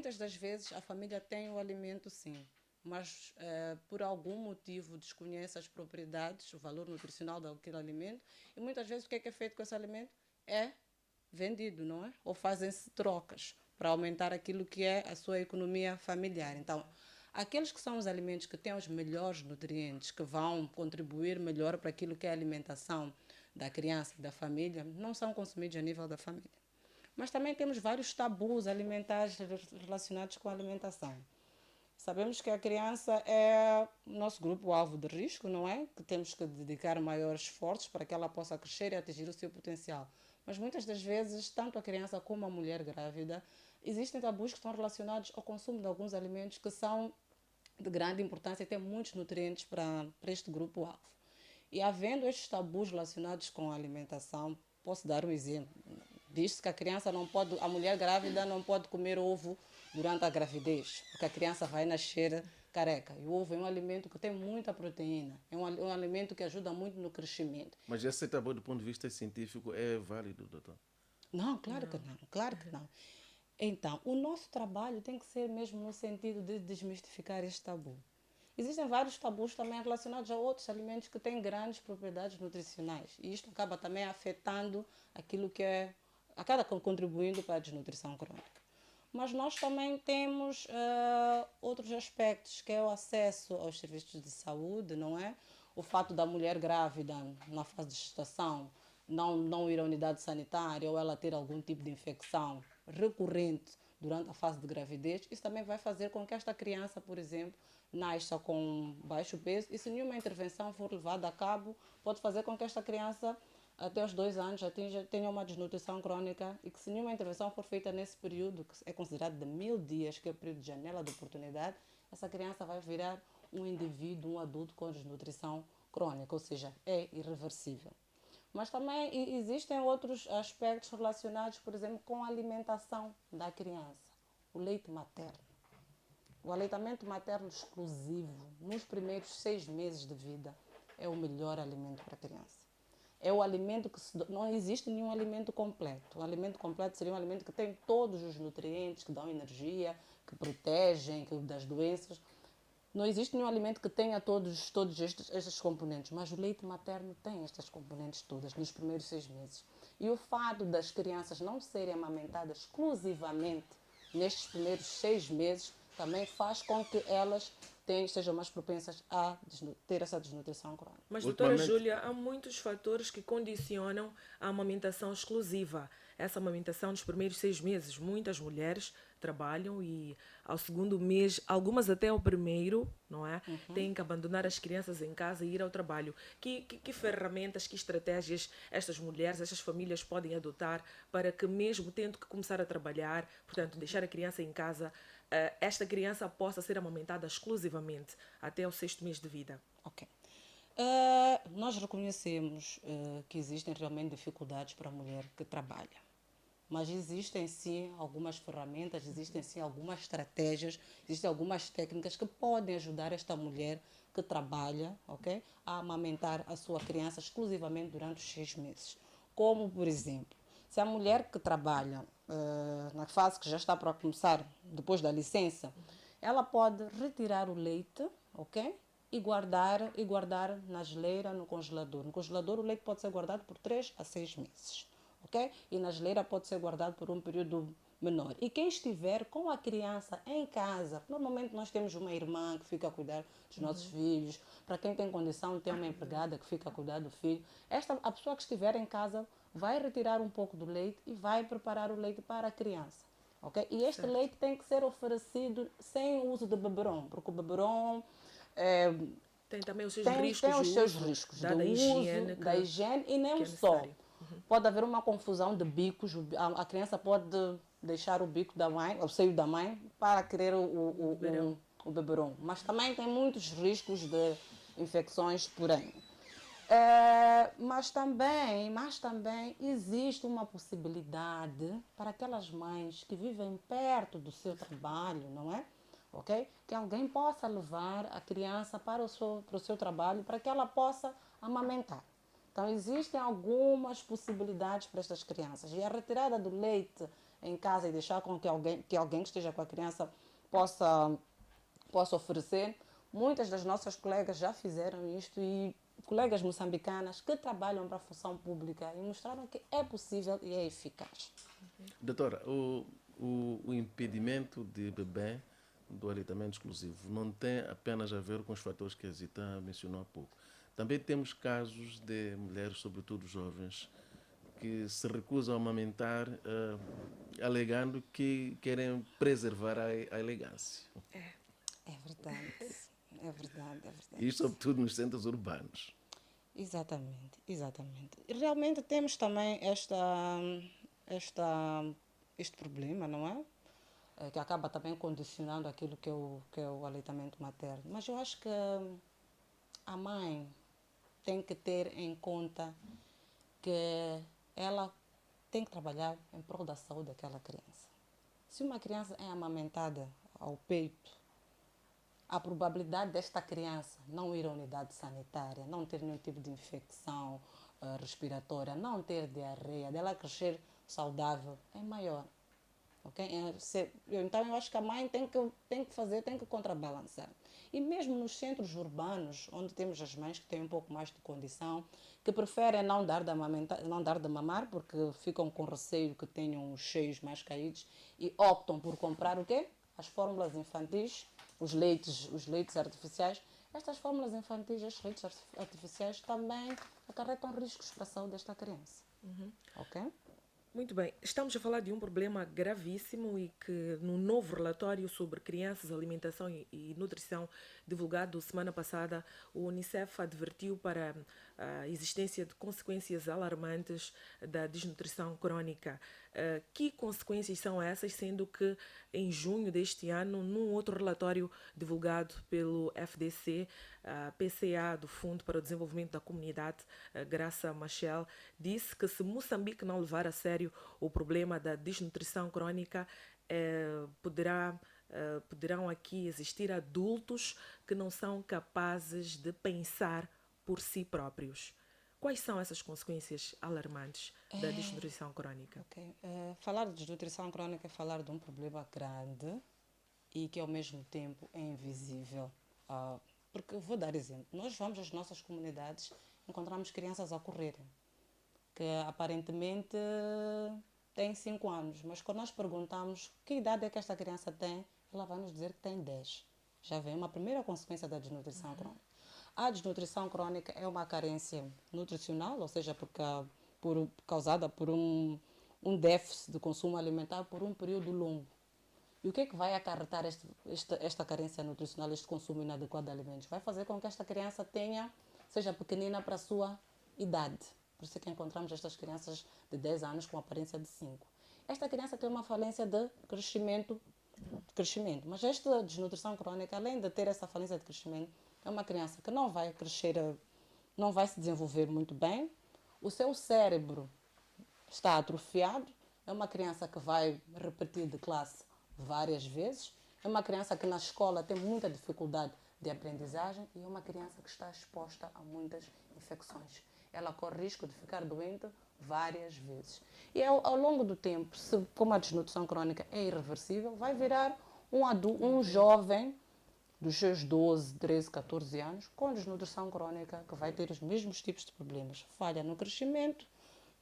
muitas das vezes a família tem o alimento sim, mas por algum motivo desconhece as propriedades, o valor nutricional daquele alimento, e muitas vezes o que é feito com esse alimento? É vendido, não é? Ou fazem-se trocas para aumentar aquilo que é a sua economia familiar. Então, aqueles que são os alimentos que têm os melhores nutrientes, que vão contribuir melhor para aquilo que é a alimentação da criança e da família, não são consumidos a nível da família. Mas também temos vários tabus alimentares relacionados com a alimentação. Sabemos que a criança é o nosso grupo-alvo de risco, não é? Que temos que dedicar maiores esforços para que ela possa crescer e atingir o seu potencial. Mas muitas das vezes, tanto a criança como a mulher grávida, existem tabus que estão relacionados ao consumo de alguns alimentos que são de grande importância e têm muitos nutrientes para este grupo-alvo. E havendo estes tabus relacionados com a alimentação, posso dar um exemplo. Diz-se que a mulher grávida não pode comer ovo durante a gravidez, porque a criança vai nascer careca. E o ovo é um alimento que tem muita proteína, é um alimento que ajuda muito no crescimento. Mas esse tabu do ponto de vista científico é válido, doutor? Não, claro que não, claro que não. Então, o nosso trabalho tem que ser mesmo no sentido de desmistificar este tabu. Existem vários tabus também relacionados a outros alimentos que têm grandes propriedades nutricionais. E isto acaba também afetando aquilo que acaba contribuindo para a desnutrição crônica. Mas nós também temos outros aspectos, que é o acesso aos serviços de saúde, não é? O fato da mulher grávida, na fase de gestação, não ir à unidade sanitária ou ela ter algum tipo de infecção recorrente durante a fase de gravidez, isso também vai fazer com que esta criança, por exemplo, nasça com baixo peso e se nenhuma intervenção for levada a cabo, pode fazer com que esta criança até os 2 anos tenha uma desnutrição crônica e que se nenhuma intervenção for feita nesse período, que é considerado de 1000 dias, que é o período de janela de oportunidade, essa criança vai virar um indivíduo, um adulto com desnutrição crônica, ou seja, é irreversível. Mas também existem outros aspectos relacionados, por exemplo, com a alimentação da criança. O leite materno. O aleitamento materno exclusivo, nos primeiros 6 meses de vida, é o melhor alimento para a criança. É o alimento que não existe nenhum alimento completo. O alimento completo seria um alimento que tem todos os nutrientes, que dão energia, que protegem das doenças. Não existe nenhum alimento que tenha todos estes componentes, mas o leite materno tem estas componentes todas nos primeiros 6 meses. E o fato das crianças não serem amamentadas exclusivamente nestes primeiros 6 meses também faz com que elas sejam mais propensas a ter essa desnutrição crônica. Mas, doutora Júlia, há muitos fatores que condicionam a amamentação exclusiva. Essa amamentação dos primeiros 6 meses, muitas mulheres trabalham e ao segundo mês, algumas até ao primeiro, não é? Têm que abandonar as crianças em casa e ir ao trabalho. Que ferramentas, que estratégias estas mulheres, estas famílias podem adotar para que mesmo tendo que começar a trabalhar, portanto, deixar a criança em casa, esta criança possa ser amamentada exclusivamente até o 6º mês de vida? Ok. Nós reconhecemos que existem realmente dificuldades para a mulher que trabalha. Mas existem sim algumas ferramentas, existem sim algumas estratégias, existem algumas técnicas que podem ajudar esta mulher que trabalha, ok, a amamentar a sua criança exclusivamente durante os 6 meses. Como, por exemplo, se a mulher que trabalha na fase que já está para começar, depois da licença, ela pode retirar o leite, ok? E guardar na geleira, no congelador. No congelador o leite pode ser guardado por 3 a 6 meses. Okay? E na geleira pode ser guardado por um período menor. E quem estiver com a criança em casa, normalmente nós temos uma irmã que fica a cuidar dos nossos filhos, para quem tem condição tem uma empregada que fica a cuidar do filho. A pessoa que estiver em casa vai retirar um pouco do leite e vai preparar o leite para a criança. Okay? E este leite tem que ser oferecido sem o uso de beberon, porque o beberon tem também os seus riscos da higiene, da higiene e nem só. Pode haver uma confusão de bicos, a criança pode deixar o bico da mãe, o seio da mãe, para querer o beberon. Mas também tem muitos riscos de infecções por aí. Mas também existe uma possibilidade para aquelas mães que vivem perto do seu trabalho, não é? Okay? Que alguém possa levar a criança para o seu trabalho para que ela possa amamentar. Então, existem algumas possibilidades para estas crianças. E a retirada do leite em casa e deixar com que alguém que esteja com a criança possa oferecer. Muitas das nossas colegas já fizeram isto e colegas moçambicanas que trabalham para a função pública e mostraram que é possível e é eficaz. Doutora, o impedimento de bebê do aleitamento exclusivo não tem apenas a ver com os fatores que a Zita mencionou há pouco. Também temos casos de mulheres, sobretudo jovens, que se recusam a amamentar, alegando que querem preservar a elegância. É verdade, é verdade, é verdade. E sobretudo nos centros urbanos. Exatamente, exatamente. E realmente temos também este problema, não é? Que acaba também condicionando aquilo que é o aleitamento materno. Mas eu acho que a mãe tem que ter em conta que ela tem que trabalhar em prol da saúde daquela criança. Se uma criança é amamentada ao peito, a probabilidade desta criança não ir à unidade sanitária, não ter nenhum tipo de infecção respiratória, não ter diarreia, dela crescer saudável, é maior. Okay? Então, eu acho que a mãe tem que contrabalançar. E mesmo nos centros urbanos, onde temos as mães que têm um pouco mais de condição, que preferem não dar de mamar, porque ficam com receio que tenham os cheios mais caídos e optam por comprar o quê? As fórmulas infantis, os leites artificiais. Estas fórmulas infantis, estes leites artificiais também acarretam riscos para a saúde desta criança. Ok? Muito bem, estamos a falar de um problema gravíssimo e que no novo relatório sobre crianças, alimentação e nutrição divulgado semana passada, o Unicef advertiu para a existência de consequências alarmantes da desnutrição crônica. Que consequências são essas, sendo que em junho deste ano, num outro relatório divulgado pelo FDC, a PCA do Fundo para o Desenvolvimento da Comunidade, Graça Machel, disse que se Moçambique não levar a sério o problema da desnutrição crônica, poderão aqui existir adultos que não são capazes de pensar por si próprios. Quais são essas consequências alarmantes da desnutrição crônica? Okay. Falar de desnutrição crônica é falar de um problema grande e que ao mesmo tempo é invisível. Porque eu vou dar exemplo. Nós vamos às nossas comunidades, encontramos crianças a correrem, que aparentemente têm 5 anos, mas quando nós perguntamos que idade é que esta criança tem, ela vai nos dizer que tem 10. Já vem uma primeira consequência da desnutrição crônica. A desnutrição crônica é uma carência nutricional, ou seja, causada por um déficit de consumo alimentar por um período longo. E o que é que vai acarretar esta carência nutricional, este consumo inadequado de alimentos? Vai fazer com que esta criança seja pequenina para a sua idade. Por isso é que encontramos estas crianças de 10 anos com aparência de 5. Esta criança tem uma falência de crescimento. Mas esta desnutrição crônica, além de ter essa falência de crescimento, é uma criança que não vai crescer, não vai se desenvolver muito bem. O seu cérebro está atrofiado. É uma criança que vai repetir de classe várias vezes. É uma criança que na escola tem muita dificuldade de aprendizagem e é uma criança que está exposta a muitas infecções. Ela corre risco de ficar doente várias vezes. E ao longo do tempo, como a desnutrição crônica é irreversível, vai virar um jovem dos seus 12, 13, 14 anos com desnutrição crônica que vai ter os mesmos tipos de problemas. Falha no crescimento,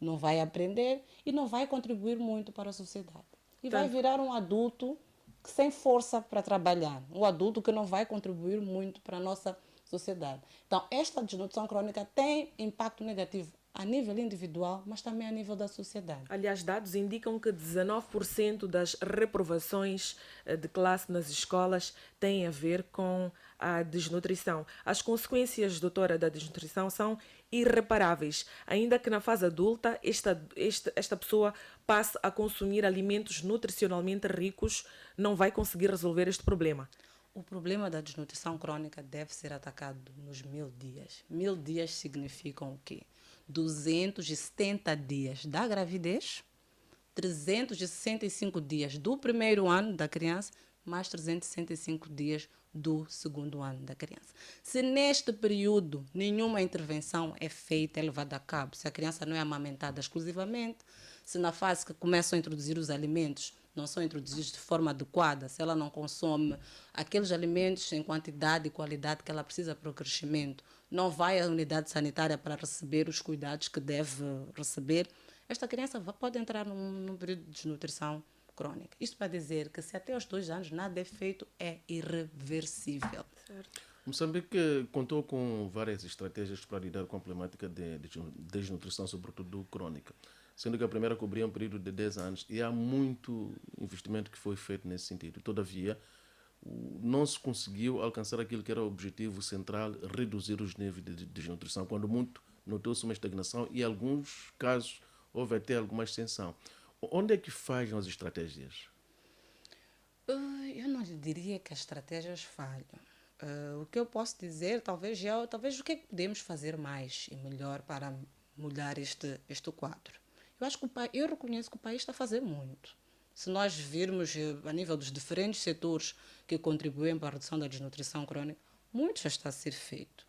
não vai aprender e não vai contribuir muito para a sociedade. E vai virar um adulto sem força para trabalhar, um adulto que não vai contribuir muito para a nossa sociedade. Então, esta desnutrição crônica tem impacto negativo a nível individual, mas também a nível da sociedade. Aliás, dados indicam que 19% das reprovações de classe nas escolas têm a ver com a desnutrição. As consequências, doutora, da desnutrição são irreparáveis. Ainda que na fase adulta, esta pessoa passe a consumir alimentos nutricionalmente ricos, não vai conseguir resolver este problema. O problema da desnutrição crônica deve ser atacado nos 1000 dias. 1000 dias significam o quê? 270 dias da gravidez, 365 dias do primeiro ano da criança, mais 365 dias do segundo ano da criança. Se neste período nenhuma intervenção é feita, é levada a cabo, se a criança não é amamentada exclusivamente, se na fase que começam a introduzir os alimentos não são introduzidos de forma adequada, se ela não consome aqueles alimentos em quantidade e qualidade que ela precisa para o crescimento, não vai à unidade sanitária para receber os cuidados que deve receber, esta criança pode entrar num período de desnutrição crônica. Isto para dizer que se até os 2 anos nada é feito, é irreversível. Certo. Moçambique contou com várias estratégias para lidar com a problemática de desnutrição, sobretudo crônica, sendo que a primeira cobria um período de 10 anos e há muito investimento que foi feito nesse sentido. Todavia, não se conseguiu alcançar aquilo que era o objetivo central, reduzir os níveis de desnutrição, quando muito notou-se uma estagnação e em alguns casos houve até alguma extensão. Onde é que falham as estratégias? Eu não lhe diria que as estratégias falham. O que eu posso dizer, talvez o que é que podemos fazer mais e melhor para mudar este quadro. Eu acho que eu reconheço que o país está a fazer muito. Se nós virmos a nível dos diferentes setores que contribuem para a redução da desnutrição crônica, muito já está a ser feito.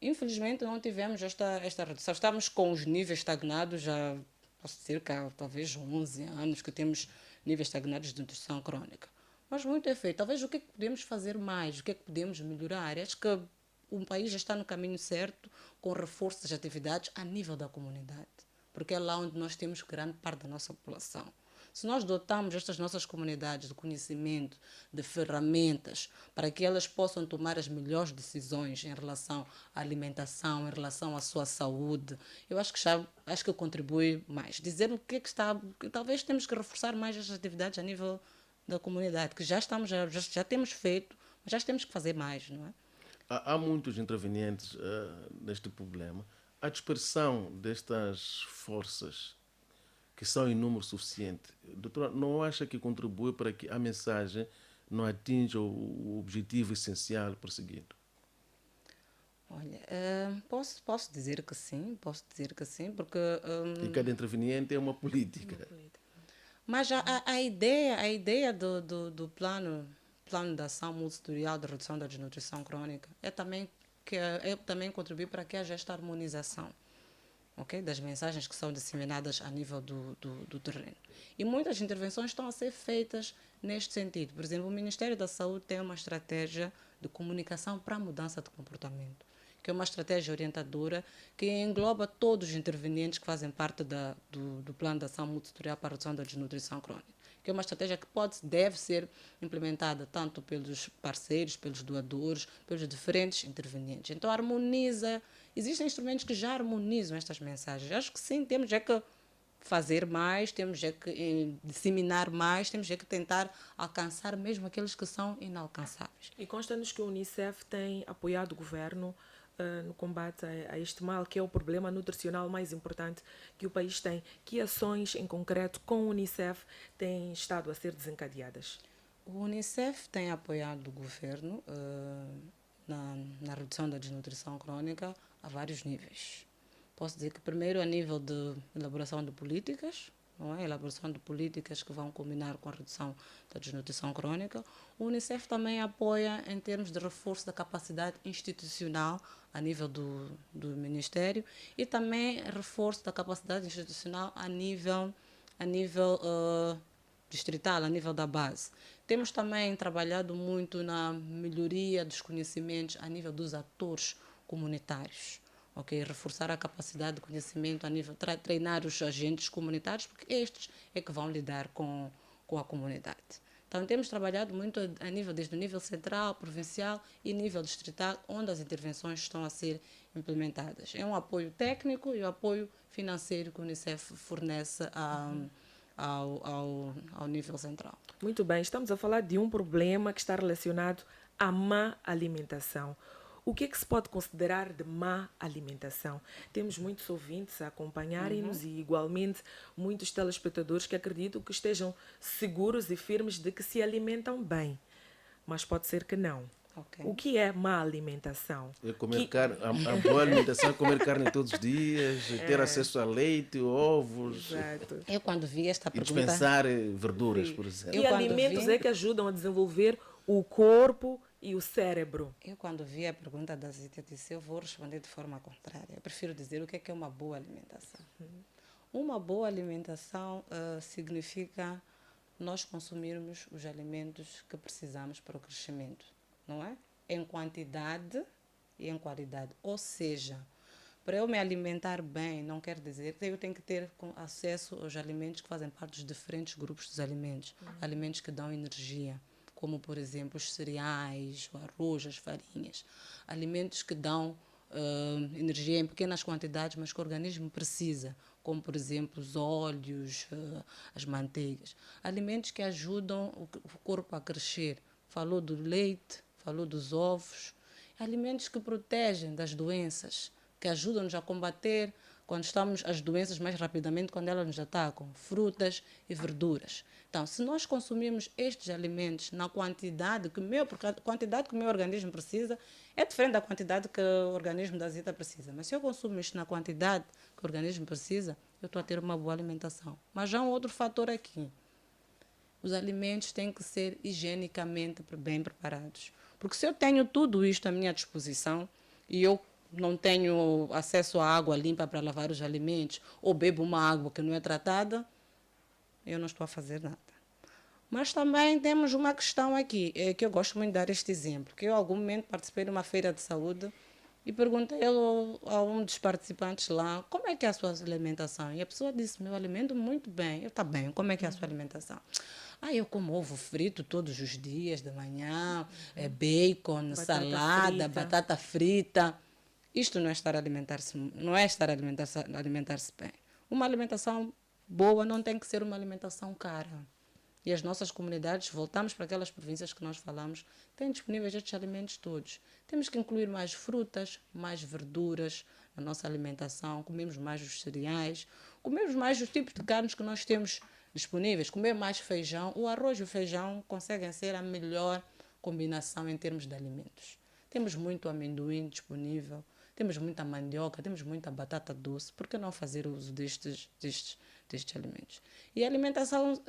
Infelizmente não tivemos esta redução. Estamos com os níveis estagnados já há cerca, talvez 11 anos que temos níveis estagnados de nutrição crônica. Mas muito é feito. Talvez o que é que podemos fazer mais, o que é que podemos melhorar. Acho que o país já está no caminho certo com o reforço das atividades a nível da comunidade, porque é lá onde nós temos grande parte da nossa população. Se nós dotamos estas nossas comunidades de conhecimento, de ferramentas, para que elas possam tomar as melhores decisões em relação à alimentação, em relação à sua saúde, eu acho que contribui mais. Dizer o que é que está... Talvez temos que reforçar mais estas atividades a nível da comunidade, que já temos feito, mas já temos que fazer mais, não é? Há muitos intervenientes neste problema. A dispersão destas forças, que são em número suficiente, doutora, não acha que contribui para que a mensagem não atinja o objetivo essencial perseguido? Olha, posso dizer que sim, porque... E cada interveniente é uma política. Mas a ideia do plano de ação multissetorial de redução da desnutrição crônica é também contribuir para que haja esta harmonização, okay, das mensagens que são disseminadas a nível do terreno. E muitas intervenções estão a ser feitas neste sentido. Por exemplo, o Ministério da Saúde tem uma estratégia de comunicação para a mudança de comportamento, que é uma estratégia orientadora que engloba todos os intervenientes que fazem parte do plano de ação multissetorial para a redução da desnutrição crônica, que é uma estratégia que deve ser implementada tanto pelos parceiros, pelos doadores, pelos diferentes intervenientes. Então, existem instrumentos que já harmonizam estas mensagens. Acho que sim, temos que fazer mais, temos que disseminar mais, temos que tentar alcançar mesmo aqueles que são inalcançáveis. E consta-nos que o Unicef tem apoiado o governo no combate a este mal, que é o problema nutricional mais importante que o país tem. Que ações em concreto com o Unicef têm estado a ser desencadeadas? O Unicef tem apoiado o governo na redução da desnutrição crônica a vários níveis. Posso dizer que primeiro a nível de elaboração de políticas, não é? Elaboração de políticas que vão combinar com a redução da desnutrição crônica. O Unicef também apoia em termos de reforço da capacidade institucional a nível do Ministério e também reforço da capacidade institucional a nível distrital, a nível da base. Temos também trabalhado muito na melhoria dos conhecimentos a nível dos atores comunitários. Okay, reforçar a capacidade de conhecimento a nível, treinar os agentes comunitários, porque estes é que vão lidar com a comunidade. Então, temos trabalhado muito desde o nível central, provincial e nível distrital, onde as intervenções estão a ser implementadas. É um apoio técnico e o apoio financeiro que o Unicef fornece ao nível central. Muito bem, estamos a falar de um problema que está relacionado à má alimentação. O que é que se pode considerar de má alimentação? Temos muitos ouvintes a acompanharem-nos e, igualmente, muitos telespectadores que acreditam que estejam seguros e firmes de que se alimentam bem. Mas pode ser que não. Okay. O que é má alimentação? É comer carne, a boa alimentação é comer carne todos os dias, ter acesso a leite, ovos. Exato. Eu quando vi esta pergunta... E dispensar verduras, por exemplo. Que alimentos é que ajudam a desenvolver o corpo e o cérebro? Eu, quando vi a pergunta da Zita, disse, eu vou responder de forma contrária. Eu prefiro dizer o que é uma boa alimentação. Uma boa alimentação significa nós consumirmos os alimentos que precisamos para o crescimento, não é? Em quantidade e em qualidade. Ou seja, para eu me alimentar bem, não quer dizer que eu tenho que ter acesso aos alimentos que fazem parte dos diferentes grupos dos alimentos. Alimentos que dão energia, como, por exemplo, os cereais, o arroz, as farinhas. Alimentos que dão energia em pequenas quantidades, mas que o organismo precisa, como, por exemplo, os óleos, as manteigas. Alimentos que ajudam o corpo a crescer. Falou do leite, falou dos ovos. Alimentos que protegem das doenças, que ajudam-nos a combater quando estamos as doenças mais rapidamente, quando elas nos atacam, frutas e verduras. Então, se nós consumirmos estes alimentos na quantidade porque a quantidade que o meu organismo precisa é diferente da quantidade que o organismo da Zita precisa. Mas se eu consumo isto na quantidade que o organismo precisa, eu estou a ter uma boa alimentação. Mas há um outro fator aqui. Os alimentos têm que ser higienicamente bem preparados. Porque se eu tenho tudo isto à minha disposição e eu não tenho acesso à água limpa para lavar os alimentos, ou bebo uma água que não é tratada, eu não estou a fazer nada. Mas também temos uma questão aqui, que eu gosto muito de dar este exemplo, que eu, em algum momento, participei de uma feira de saúde e perguntei a um dos participantes lá, como é que é a sua alimentação? E a pessoa disse, meu alimento muito bem. Eu, tá bem, como é que é a sua alimentação? Eu como ovo frito todos os dias, de manhã, bacon, batata salada, batata frita. Isto não é estar a alimentar-se, não é estar a alimentar-se bem. Uma alimentação boa não tem que ser uma alimentação cara. E as nossas comunidades, voltamos para aquelas províncias que nós falamos, têm disponíveis estes alimentos todos. Temos que incluir mais frutas, mais verduras na nossa alimentação, comemos mais os cereais, comemos mais os tipos de carnes que nós temos disponíveis, comer mais feijão. O arroz e o feijão conseguem ser a melhor combinação em termos de alimentos. Temos muito amendoim disponível, temos muita mandioca, temos muita batata doce. Por que não fazer uso destes alimentos? E a alimentação,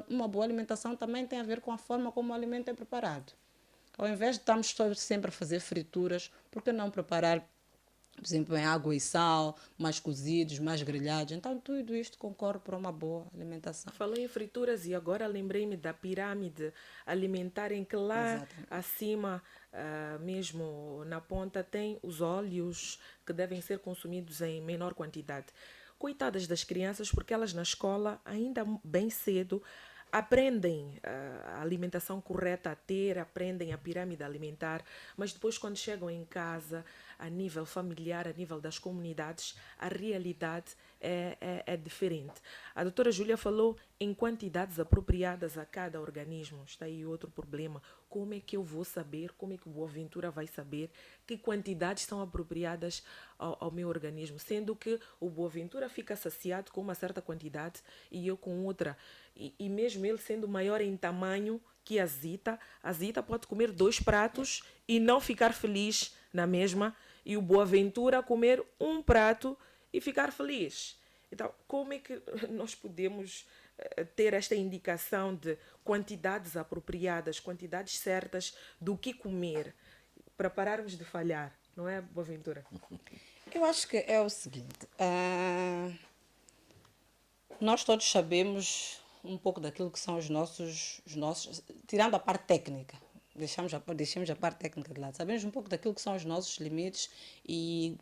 uma boa alimentação também tem a ver com a forma como o alimento é preparado. Ao invés de estarmos sempre a fazer frituras, por que não preparar, por exemplo, em água e sal, mais cozidos, mais grelhados? Então, tudo isto concorre para uma boa alimentação. Falei em frituras e agora lembrei-me da pirâmide alimentar em que lá Exatamente. Acima, mesmo na ponta, tem os óleos que devem ser consumidos em menor quantidade. Coitadas das crianças, porque elas na escola, ainda bem cedo, aprendem a alimentação correta a ter, aprendem a pirâmide alimentar, mas depois quando chegam em casa, a nível familiar, a nível das comunidades, a realidade é diferente. A doutora Júlia falou em quantidades apropriadas a cada organismo. Está aí outro problema. Como é que eu vou saber, como é que o Boaventura vai saber que quantidades são apropriadas ao meu organismo? Sendo que o Boaventura fica saciado com uma certa quantidade e eu com outra. E mesmo ele sendo maior em tamanho que a Zita pode comer 2 pratos e não ficar feliz na mesma, e o Boaventura comer 1 prato e ficar feliz. Então, como é que nós podemos ter esta indicação de quantidades apropriadas, quantidades certas do que comer, para pararmos de falhar, não é, Boaventura? Eu acho que é o seguinte, nós todos sabemos um pouco daquilo que são os nossos tirando a parte técnica, deixemos a parte técnica de lado, sabemos um pouco daquilo que são os nossos limites e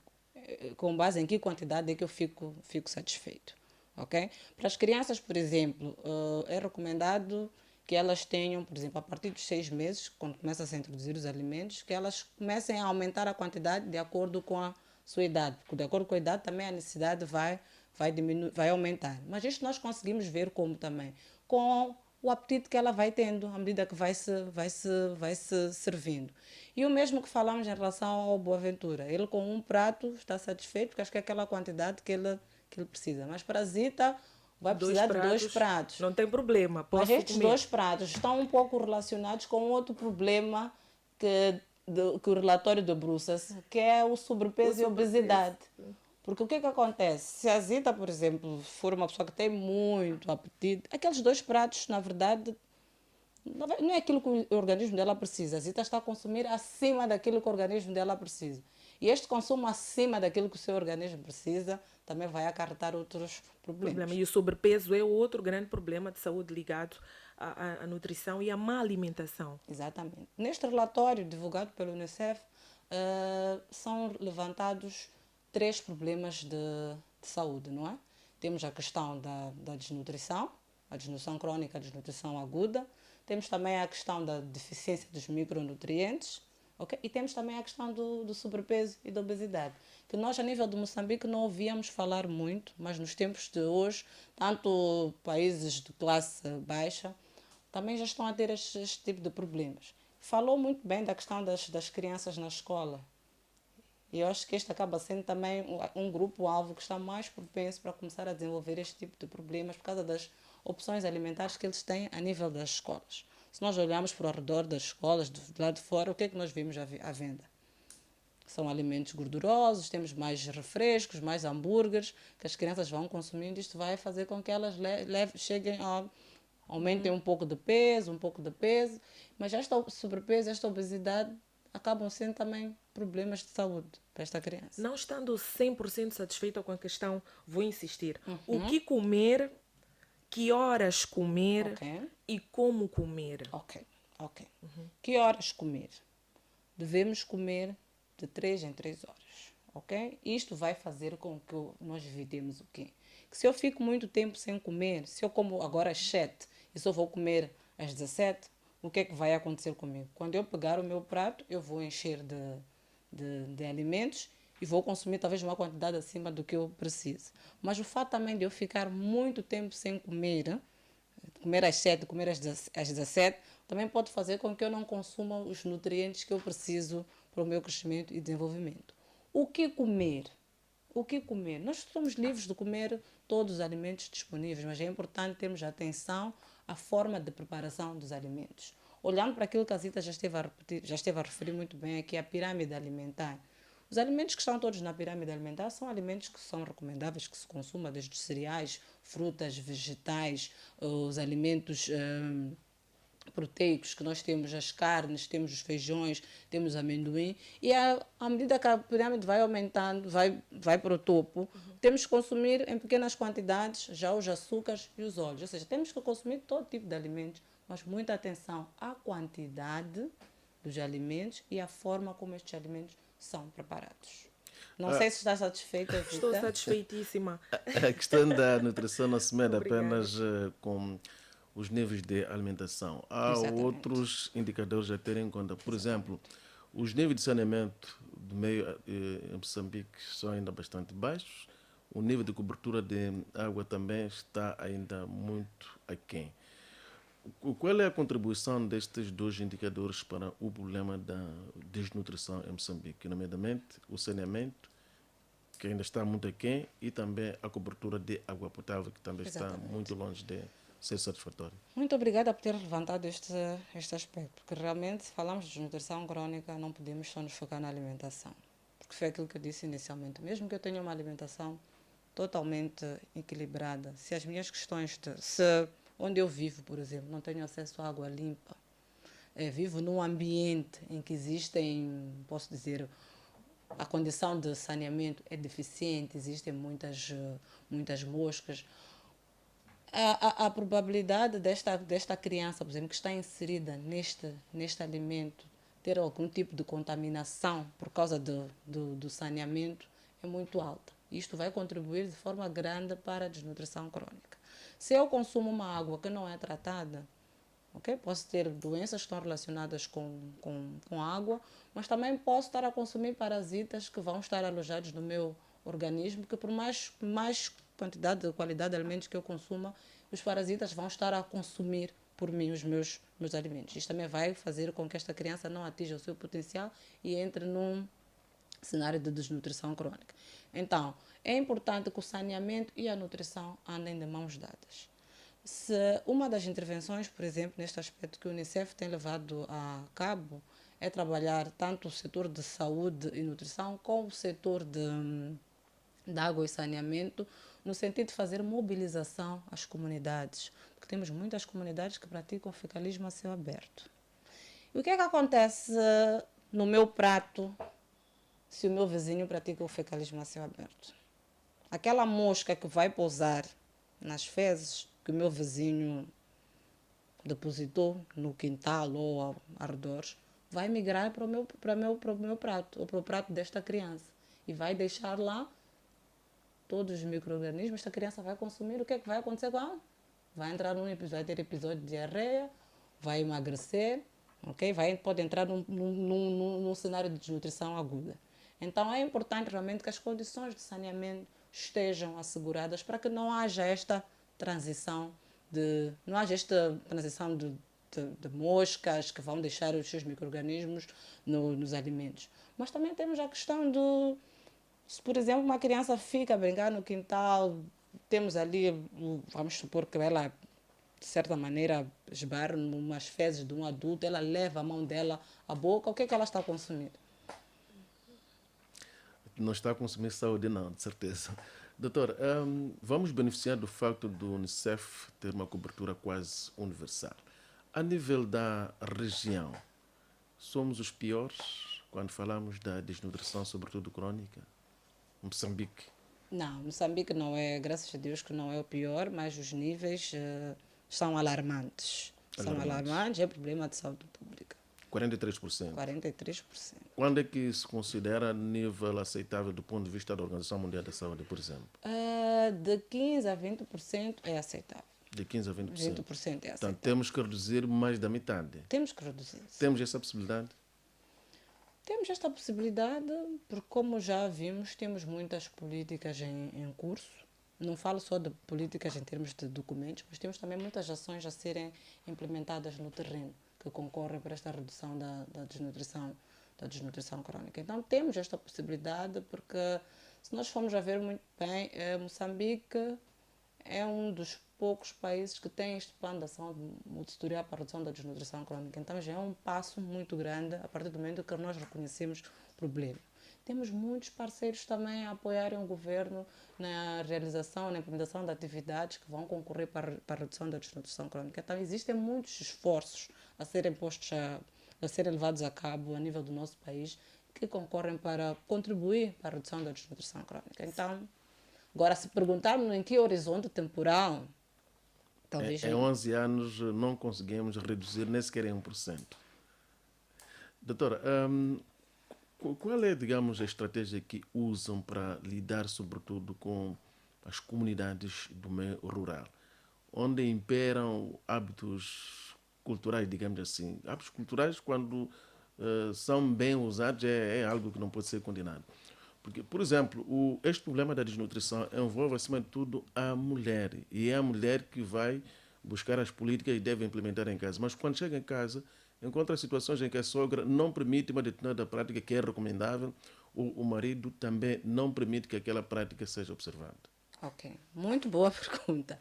com base em que quantidade é que eu fico satisfeito, ok? Para as crianças, por exemplo, é recomendado que elas tenham, por exemplo, a partir dos 6 meses, quando começa a se introduzir os alimentos, que elas comecem a aumentar a quantidade de acordo com a sua idade, porque de acordo com a idade também a necessidade vai aumentar. Mas isto nós conseguimos ver como também, com o apetite que ela vai tendo, à medida que vai se servindo. E o mesmo que falamos em relação ao Boaventura. Ele com 1 prato está satisfeito, porque acho que é aquela quantidade que ele precisa. Mas para a Zita vai precisar de 2 pratos. Não tem problema, posso Mas estes comer. 2 pratos estão um pouco relacionados com outro problema que o relatório debruça-se, que é o sobrepeso e a obesidade. Porque o que acontece? Se a Zita, por exemplo, for uma pessoa que tem muito apetite, aqueles 2 pratos, na verdade, não é aquilo que o organismo dela precisa. A Zita está a consumir acima daquilo que o organismo dela precisa. E este consumo acima daquilo que o seu organismo precisa também vai acarretar outros problemas. E o sobrepeso é outro grande problema de saúde ligado à nutrição e à má alimentação. Exatamente. Neste relatório divulgado pelo Unicef, são levantados 3 problemas de saúde, não é? Temos a questão da desnutrição, a desnutrição crônica, a desnutrição aguda. Temos também a questão da deficiência dos micronutrientes, okay? E temos também a questão do sobrepeso e da obesidade, que nós, a nível de Moçambique, não ouvíamos falar muito, mas nos tempos de hoje, tanto países de classe baixa também já estão a ter este tipo de problemas. Falou muito bem da questão das crianças na escola. E eu acho que este acaba sendo também um grupo-alvo que está mais propenso para começar a desenvolver este tipo de problemas por causa das opções alimentares que eles têm a nível das escolas. Se nós olharmos para o redor das escolas, do lado de fora, o que é que nós vimos à venda? São alimentos gordurosos, temos mais refrescos, mais hambúrgueres, que as crianças vão consumindo. Isto vai fazer com que elas cheguem a aumentem um pouco de peso, mas esta sobrepeso, esta obesidade acabam sendo também problemas de saúde para esta criança. Não estando 100% satisfeita com a questão, vou insistir. O que comer, que horas comer e como comer? Ok. Que horas comer? Devemos comer de 3 em 3 horas, ok? Isto vai fazer com que nós evitemos o quê? Que se eu fico muito tempo sem comer, se eu como agora às 7 e só vou comer às 17, o que é que vai acontecer comigo? Quando eu pegar o meu prato, eu vou encher de alimentos e vou consumir talvez uma quantidade acima do que eu preciso. Mas o fato também de eu ficar muito tempo sem comer às 7, comer às 17, também pode fazer com que eu não consuma os nutrientes que eu preciso para o meu crescimento e desenvolvimento. O que comer? Nós somos livres de comer todos os alimentos disponíveis, mas é importante termos atenção à forma de preparação dos alimentos. Olhando para aquilo que a Zita já esteve a referir muito bem aqui, a pirâmide alimentar. Os alimentos que estão todos na pirâmide alimentar são alimentos que são recomendáveis que se consuma, desde os cereais, frutas, vegetais, os alimentos proteicos, que nós temos as carnes, temos os feijões, temos o amendoim, e à medida que a pirâmide vai aumentando, vai para o topo, temos que consumir em pequenas quantidades já os açúcares e os óleos, ou seja, temos que consumir todo tipo de alimentos, mas muita atenção à quantidade dos alimentos e à forma como estes alimentos são preparados. Não sei se está satisfeita, Vita. Estou satisfeitíssima. A questão da nutrição não se mede apenas com os níveis de alimentação. Há outros indicadores a ter em conta. Por exemplo, os níveis de saneamento do meio em Moçambique são ainda bastante baixos. O nível de cobertura de água também está ainda muito aquém. Qual é a contribuição destes 2 indicadores para o problema da desnutrição em Moçambique? Nomeadamente, o saneamento, que ainda está muito aquém, e também a cobertura de água potável, que também está muito longe de ser satisfatório. Muito obrigada por ter levantado este aspecto, porque realmente, se falamos de desnutrição crónica, não podemos só nos focar na alimentação, porque foi aquilo que eu disse inicialmente. Mesmo que eu tenha uma alimentação totalmente equilibrada, se as minhas questões onde eu vivo, por exemplo, não tenho acesso à água limpa, vivo num ambiente em que existem, posso dizer, a condição de saneamento é deficiente, existem muitas moscas, a probabilidade desta criança, por exemplo, que está inserida neste alimento, ter algum tipo de contaminação por causa do saneamento é muito alta. Isto vai contribuir de forma grande para a desnutrição crônica. Se eu consumo uma água que não é tratada, posso ter doenças que estão relacionadas com água, mas também posso estar a consumir parasitas que vão estar alojados no meu organismo, que por mais quantidade, qualidade de alimentos que eu consuma, os parasitas vão estar a consumir por mim os meus alimentos. Isto também vai fazer com que esta criança não atinja o seu potencial e entre num cenário de desnutrição crônica. Então, é importante que o saneamento e a nutrição andem de mãos dadas. Se uma das intervenções, por exemplo, neste aspecto que o Unicef tem levado a cabo, é trabalhar tanto o setor de saúde e nutrição como o setor de água e saneamento, no sentido de fazer mobilização às comunidades, porque temos muitas comunidades que praticam fecalismo a céu aberto. E o que é que acontece no meu prato se o meu vizinho pratica o fecalismo a céu aberto? Aquela mosca que vai pousar nas fezes que o meu vizinho depositou no quintal ou ao arredor, vai migrar para o meu prato, ou para o prato desta criança. E vai deixar lá todos os micro-organismos, esta criança vai consumir. O que é que vai acontecer com ela? Vai entrar vai ter episódio de diarreia, vai emagrecer, okay? Pode entrar num cenário de desnutrição aguda. Então é importante realmente que as condições de saneamento estejam asseguradas para que não haja esta transição de moscas que vão deixar os seus micro-organismos nos alimentos. Mas também temos a questão do, se por exemplo uma criança fica a brincar no quintal, temos ali, vamos supor que ela de certa maneira esbarra umas fezes de um adulto, ela leva a mão dela à boca, o que é que ela está a consumir? Não está a consumir saúde, não, de certeza. Doutor, vamos beneficiar do facto do Unicef ter uma cobertura quase universal. A nível da região, somos os piores quando falamos da desnutrição, sobretudo crônica? Moçambique? Não, Moçambique não é, graças a Deus que não é o pior, mas os níveis são alarmantes. São alarmantes, é problema de saúde pública. 43%. 43%. Quando é que se considera nível aceitável do ponto de vista da Organização Mundial da Saúde, por exemplo? De 15% a 20% é aceitável. De 15% a 20%. 20% é aceitável. Então temos que reduzir mais da metade. Temos que reduzir. Temos essa possibilidade? Temos esta possibilidade porque, como já vimos, temos muitas políticas em curso. Não falo só de políticas em termos de documentos, mas temos também muitas ações a serem implementadas no terreno que concorrem para esta redução da desnutrição crónica. Então temos esta possibilidade porque, se nós formos a ver muito bem, Moçambique é um dos poucos países que tem este plano de ação multissetorial para a redução da desnutrição crónica. Então já é um passo muito grande a partir do momento que nós reconhecemos o problema. Temos muitos parceiros também a apoiarem o governo na realização, na implementação de atividades que vão concorrer para a redução da desnutrição crónica. Então existem muitos esforços a serem postos a serem levados a cabo a nível do nosso país que concorrem para contribuir para a redução da desnutrição crónica. Então, agora se perguntarmos em que horizonte temporal, talvez... Em 11 anos não conseguimos reduzir nem sequer em 1%. Doutora, qual é, digamos, a estratégia que usam para lidar, sobretudo, com as comunidades do meio rural, onde imperam hábitos culturais, digamos assim? Hábitos culturais, quando são bem usados, é algo que não pode ser condenado. Porque, por exemplo, este problema da desnutrição envolve, acima de tudo, a mulher. E é a mulher que vai buscar as políticas e deve implementar em casa. Mas quando chega em casa, encontra situações em que a sogra não permite uma determinada prática que é recomendável, ou o marido também não permite que aquela prática seja observada. Ok, muito boa pergunta.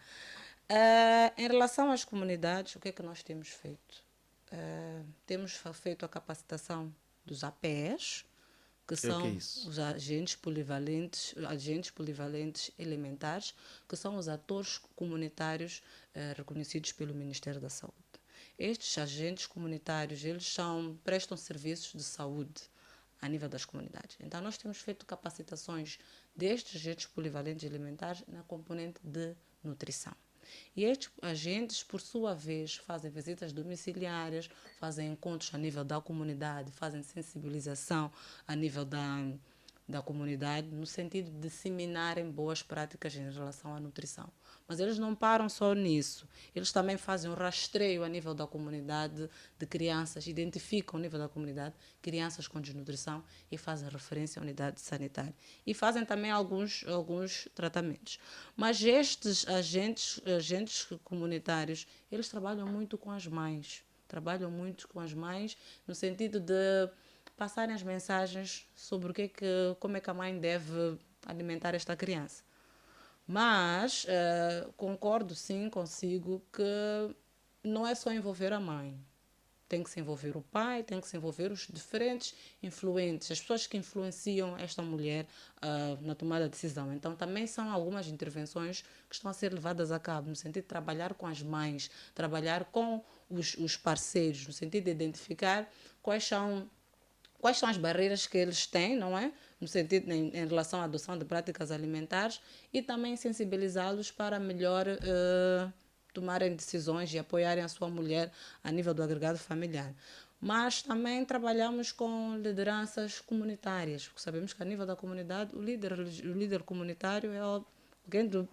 Em relação às comunidades, o que é que nós temos feito? Temos feito a capacitação dos APEs, que são os agentes polivalentes elementares, que são os atores comunitários reconhecidos pelo Ministério da Saúde. Estes agentes comunitários, prestam serviços de saúde a nível das comunidades. Então, nós temos feito capacitações destes agentes polivalentes elementares na componente de nutrição. E estes agentes, por sua vez, fazem visitas domiciliárias, fazem encontros a nível da comunidade, fazem sensibilização a nível da comunidade, no sentido de disseminarem boas práticas em relação à nutrição. Mas eles não param só nisso. Eles também fazem um rastreio a nível da comunidade de crianças, identificam ao nível da comunidade crianças com desnutrição e fazem referência à unidade sanitária. E fazem também alguns tratamentos. Mas estes agentes comunitários, eles trabalham muito com as mães. No sentido de passarem as mensagens sobre como é que a mãe deve alimentar esta criança. Mas concordo sim consigo que não é só envolver a mãe. Tem que se envolver o pai, tem que se envolver os diferentes influentes, as pessoas que influenciam esta mulher na tomada de decisão. Então, também são algumas intervenções que estão a ser levadas a cabo, no sentido de trabalhar com as mães, trabalhar com os parceiros, no sentido de identificar quais são as barreiras que eles têm, não é? No sentido, em relação à adoção de práticas alimentares, e também sensibilizá-los para melhor tomarem decisões e apoiarem a sua mulher a nível do agregado familiar. Mas também trabalhamos com lideranças comunitárias, porque sabemos que a nível da comunidade o líder comunitário é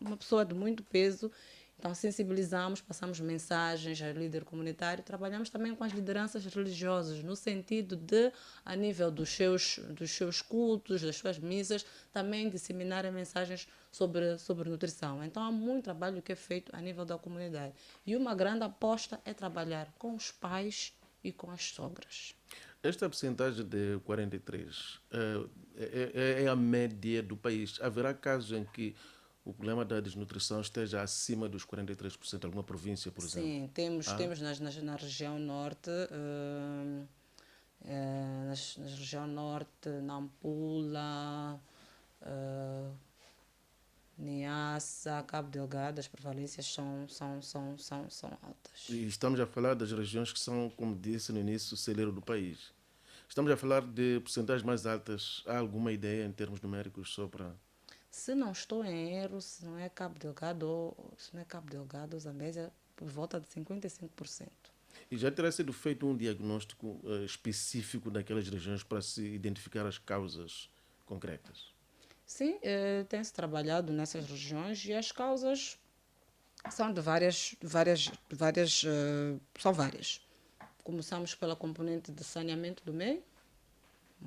uma pessoa de muito peso. Então, sensibilizamos, passamos mensagens ao líder comunitário, trabalhamos também com as lideranças religiosas, no sentido de, a nível dos seus cultos, das suas missas, também disseminarem mensagens sobre nutrição. Então, há muito trabalho que é feito a nível da comunidade. E uma grande aposta é trabalhar com os pais e com as sogras. Esta percentagem de 43 é a média do país. Haverá casos em que o problema da desnutrição esteja acima dos 43%, alguma província, por exemplo? Sim, temos na região norte, na região norte, Nampula, Niassa, Cabo Delgado, as prevalências são altas. E estamos a falar das regiões que são, como disse no início, o celeiro do país. Estamos a falar de porcentagens mais altas. Há alguma ideia em termos numéricos só para... Se não estou em erro, se não é Cabo Delgado, Zambésia, por volta de 55%. E já terá sido feito um diagnóstico específico daquelas regiões para se identificar as causas concretas? Sim, tem-se trabalhado nessas regiões e as causas são são várias. Começamos pela componente de saneamento do meio,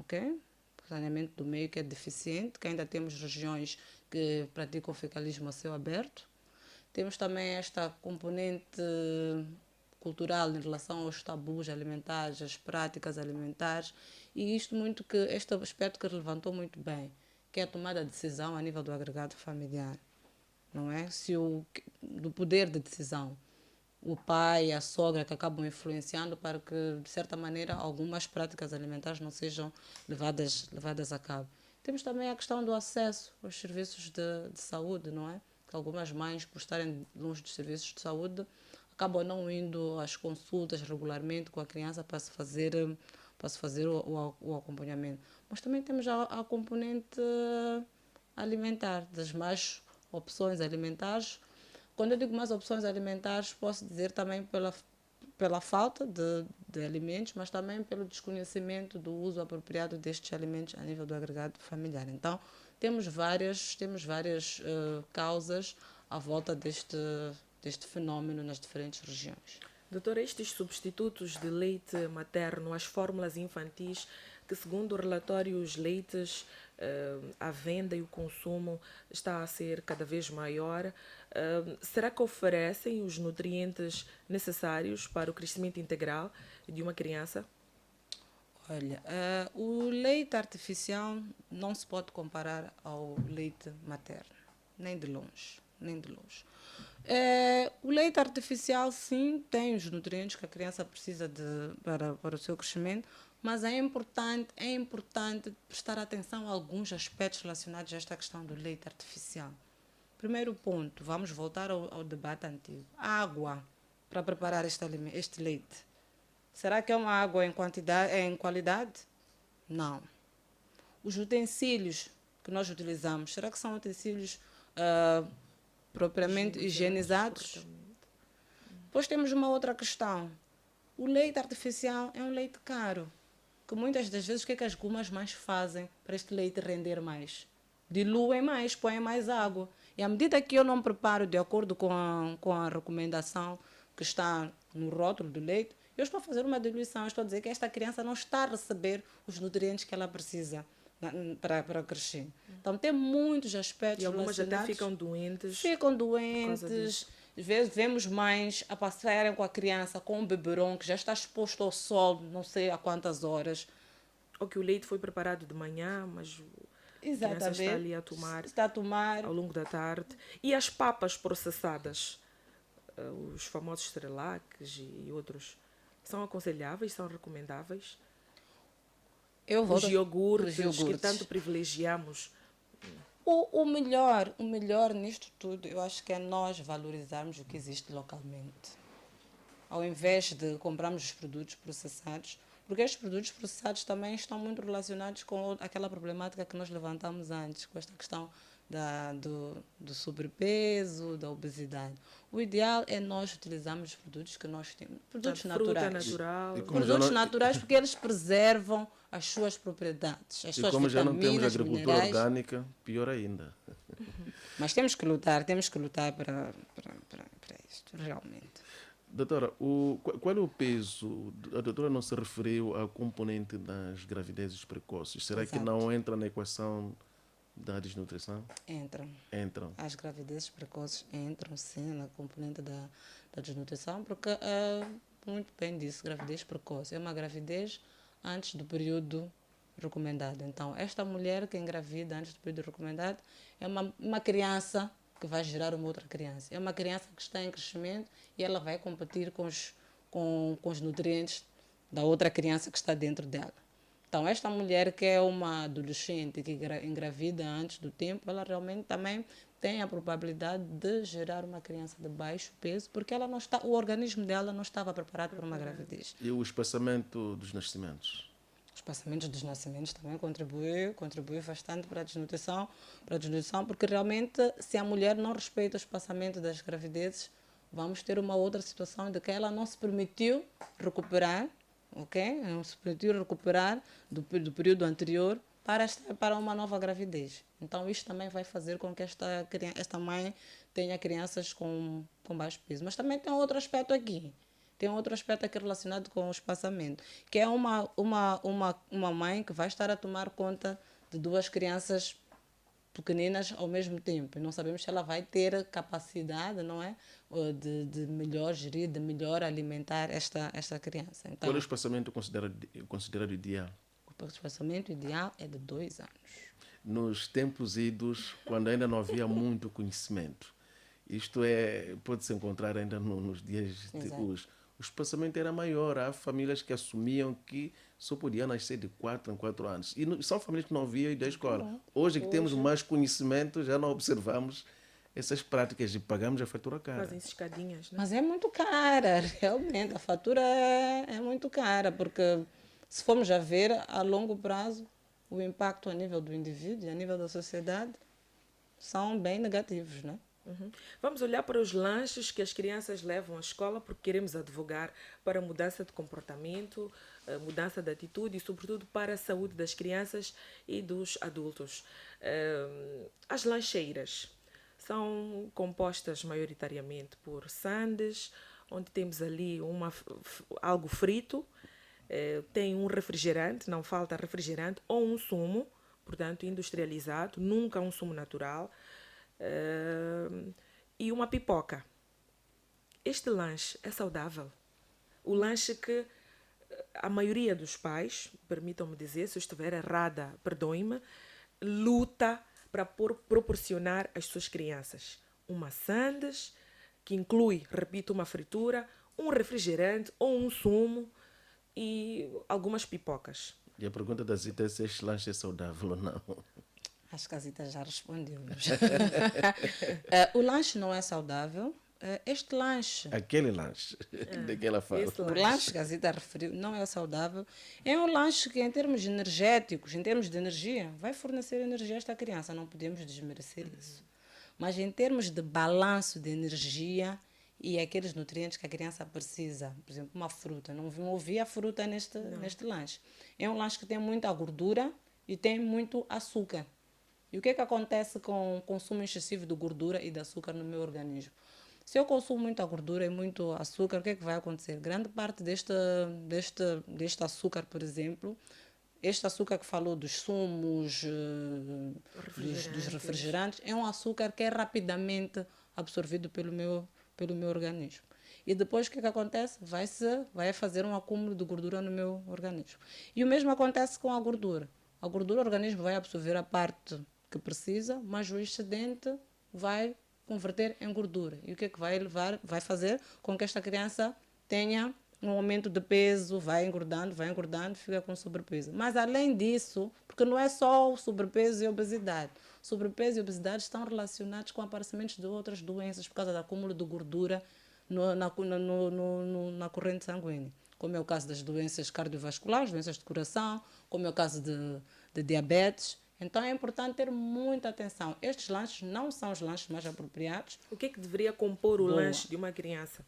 ok? Saneamento do meio que é deficiente, que ainda temos regiões que praticam fecalismo a céu aberto. Temos também esta componente cultural em relação aos tabus alimentares, às práticas alimentares, e este aspecto que levantou muito bem, que é a tomada de decisão a nível do agregado familiar, não é? Do poder de decisão. O pai e a sogra que acabam influenciando para que, de certa maneira, algumas práticas alimentares não sejam levadas a cabo. Temos também a questão do acesso aos serviços de saúde, não é? Que algumas mães, por estarem longe dos serviços de saúde, acabam não indo às consultas regularmente com a criança para se fazer o acompanhamento. Mas também temos a componente alimentar, das mais opções alimentares. Quando eu digo mais opções alimentares, posso dizer também pela falta de alimentos, mas também pelo desconhecimento do uso apropriado destes alimentos a nível do agregado familiar. Então, temos várias causas à volta deste fenómeno nas diferentes regiões. Doutora, estes substitutos de leite materno, as fórmulas infantis, que segundo o relatório os leites, a venda e o consumo está a ser cada vez maior, será que oferecem os nutrientes necessários para o crescimento integral de uma criança? Olha, o leite artificial não se pode comparar ao leite materno, nem de longe. O leite artificial, sim, tem os nutrientes que a criança precisa para o seu crescimento, mas é importante prestar atenção a alguns aspectos relacionados a esta questão do leite artificial. Primeiro ponto, vamos voltar ao debate antigo. Água para preparar este leite. Será que é uma água em qualidade? Não. Os utensílios que nós utilizamos, será que são utensílios propriamente higienizados? Depois temos uma outra questão. O leite artificial é um leite caro, que muitas das vezes o que é que as algumas mães fazem para este leite render mais? Diluem mais, põem mais água. E à medida que eu não preparo de acordo com a recomendação que está no rótulo do leite, eu estou a fazer uma diluição, eu estou a dizer que esta criança não está a receber os nutrientes que ela precisa para crescer. Então, tem muitos aspectos e algumas até ficam doentes. Às vezes, vemos mães a passarem com a criança com um beberon que já está exposto ao sol, não sei há quantas horas. Ou que o leite foi preparado de manhã, mas a criança está ali a tomar ao longo da tarde. E as papas processadas, os famosos Cerelacs e outros, São aconselháveis, são recomendáveis? Eu vou Os iogurtes, os iogurtes. que tanto privilegiamos. O melhor nisto tudo, eu acho que é nós valorizarmos o que existe localmente. Ao invés de comprarmos os produtos processados, porque estes produtos processados também estão muito relacionados com aquela problemática que nós levantamos antes, com esta questão do sobrepeso, da obesidade. O ideal é nós utilizarmos os produtos que nós temos, produtos Fruta naturais. natural. E como já Produtos não- naturais porque eles preservam as suas propriedades, as E suas como já não temos vitaminas, agricultura minerais. orgânica, pior ainda. Mas temos que lutar para isto, realmente. Doutora, qual é o peso? A doutora não se referiu ao componente das gravidezes precoces. Será que Exato. não entra na equação da desnutrição? Entram. Entram. As gravidezes precoces entram sim na componente da desnutrição, porque muito bem disse, gravidez precoce. É uma gravidez antes do período recomendado. Então, esta mulher que engravida antes do período recomendado é uma criança que vai gerar uma outra criança. É uma criança que está em crescimento e ela vai competir com os nutrientes da outra criança que está dentro dela. Então, esta mulher que é uma adolescente que engravida antes do tempo, ela realmente também tem a probabilidade de gerar uma criança de baixo peso, porque ela não está, o organismo dela não estava preparado para uma gravidez. E o espaçamento dos nascimentos? Os espaçamentos dos nascimentos também contribui bastante para a desnutrição, porque realmente, se a mulher não respeita o espaçamento das gravidezes, vamos ter uma outra situação de que ela não se permitiu recuperar, ok? Não se permitiu recuperar do período anterior para uma nova gravidez. Então, isto também vai fazer com que esta mãe tenha crianças com baixo peso. Mas também tem outro aspecto aqui. Tem outro aspecto aqui relacionado com o espaçamento, que é uma mãe que vai estar a tomar conta de duas crianças pequeninas ao mesmo tempo. E não sabemos se ela vai ter capacidade, não é? De melhor gerir, de melhor alimentar esta criança. Então, Qual é o espaçamento considerado ideal? o espaçamento ideal é de 2 anos. Nos tempos idos, quando ainda não havia muito conhecimento, isto pode-se encontrar ainda nos dias de Exato. hoje. O espaçamento era maior. Há famílias que assumiam que só podia nascer de 4 em 4 anos. E são famílias que não haviam ido à escola. Hoje que temos mais conhecimento, já não observamos essas práticas e pagamos a fatura cara. Fazem-se escadinhas, né? Mas é muito cara, realmente. A fatura é muito cara, porque se formos a ver a longo prazo, o impacto a nível do indivíduo e a nível da sociedade são bem negativos, né? Uhum. Vamos olhar para os lanches que as crianças levam à escola, porque queremos advogar para mudança de comportamento, mudança de atitude e, sobretudo, para a saúde das crianças e dos adultos. As lancheiras são compostas maioritariamente por sandes, onde temos ali algo frito, tem um refrigerante, não falta refrigerante, ou um sumo, portanto, industrializado, nunca um sumo natural, e uma pipoca. Este lanche é saudável. O lanche que a maioria dos pais, permitam-me dizer, se eu estiver errada, perdoem-me, luta para proporcionar às suas crianças uma sandes, que inclui, repito, uma fritura, um refrigerante ou um sumo e algumas pipocas. E a pergunta da Zita é se este lanche é saudável ou não. Acho que a Zita já respondeu. O lanche não é saudável. Este lanche, Aquele lanche daquela fala. esse o lanche que a Zita referiu, não é saudável. É um lanche que, em termos energéticos, em termos de energia, vai fornecer energia a esta criança. Não podemos desmerecer isso. Mas em termos de balanço de energia e aqueles nutrientes que a criança precisa, por exemplo, uma fruta, não ouvi a fruta neste lanche. É um lanche que tem muita gordura e tem muito açúcar. E o que acontece com o consumo excessivo de gordura e de açúcar no meu organismo? Se eu consumo muita gordura e muito açúcar, o que vai acontecer? Grande parte deste açúcar, por exemplo, este açúcar que falou dos sumos, dos refrigerantes, é um açúcar que é rapidamente absorvido pelo meu organismo. E depois o que acontece? Vai fazer um acúmulo de gordura no meu organismo. E o mesmo acontece com a gordura. A gordura, o organismo vai absorver a parte que precisa, mas o excedente vai converter em gordura. E o que vai fazer com que esta criança tenha um aumento de peso, vai engordando, fica com sobrepeso. Mas além disso, porque não é só o sobrepeso e a obesidade. Sobrepeso e obesidade estão relacionados com aparecimentos de outras doenças por causa do acúmulo de gordura na corrente sanguínea. Como é o caso das doenças cardiovasculares, doenças de coração, como é o caso de diabetes. Então é importante ter muita atenção. Estes lanches não são os lanches mais apropriados. O que é que deveria compor o lanche de uma criança?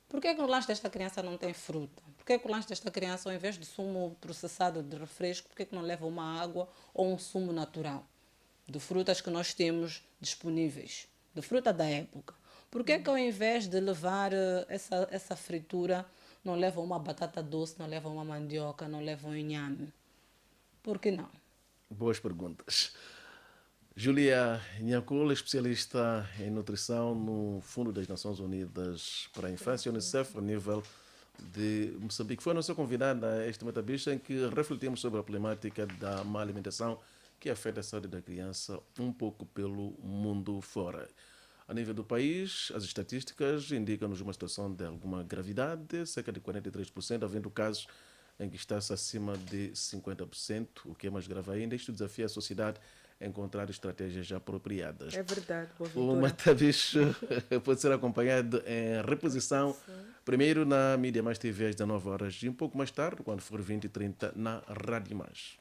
Por que o lanche desta criança não tem fruta? Por que o lanche desta criança, ao invés de sumo processado de refresco, por que não leva uma água ou um sumo natural? De frutas que nós temos disponíveis, de fruta da época. Por que ao invés de levar essa fritura, não leva uma batata doce, não leva uma mandioca, não leva um inhame? Por que não? Boas perguntas. Julia Nhankula, especialista em nutrição no Fundo das Nações Unidas para a Infância, Unicef, a nível de Moçambique. Foi a nossa convidada a este Metabista em que refletimos sobre a problemática da má alimentação que afeta a saúde da criança um pouco pelo mundo fora. A nível do país, as estatísticas indicam-nos uma situação de alguma gravidade, cerca de 43%, havendo casos em que está-se acima de 50%, o que é mais grave ainda. Isto desafia a sociedade a encontrar estratégias apropriadas. É verdade, O Boaventura. Matabicho pode ser acompanhado em reposição, primeiro na Mídia Mais TV às 19 horas e um pouco mais tarde, quando for 20h30, na Rádio Mais.